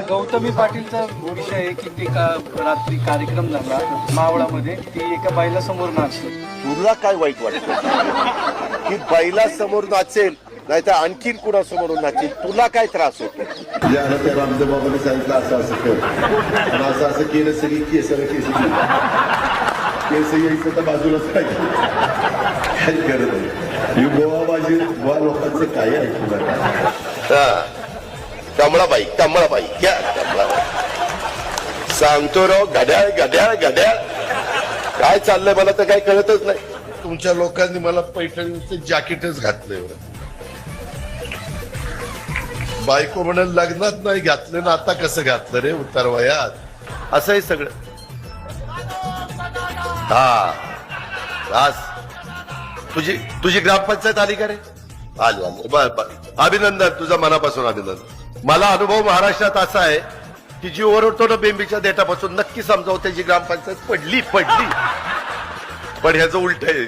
गौतमी पाटीलचा विषय आहे की ते रात्री कार्यक्रम झाला मावळामध्ये, ती एका बाईला समोर नाचली. तुला काय वाईट वाटतं की बैला समोर नाचेल नाहीतर आणखीन कुणासमोर नाचेल, तुला काय त्रास होतो? ज्याला त्या रामदेव बाबांनी सांगितलं असं असं कर, पण असं असं केलं सगळी केस यायचं तर बाजूलाच पाहिजे. काय करत आहे गोवा लोकांचं काय ऐकू नका. कमळाबाई घ्या कमळाबाई. सांगतो राव, घड्याळ घड्याळ घड्याळ काय चाललंय मला तर काही कळतच नाही. तुमच्या लोकांनी मला पैठणीचं जॅकेटच घातलंय. बायको म्हणून लग्नात नाही घातलं ना, आता कसं घातलं रे उतार वयात? असं आहे सगळं. हा रास तुझी ग्रामपंचायत आली का रे? आलो बर. अभिनंदन, तुझं मनापासून अभिनंदन. मला अनुभव महाराष्ट्रात असा आहे की जी ओरडतो ना बेंबीच्या देठापासून, नक्की समजावं त्याची ग्रामपंचायत पडली. पण ह्याचं उलट आहे.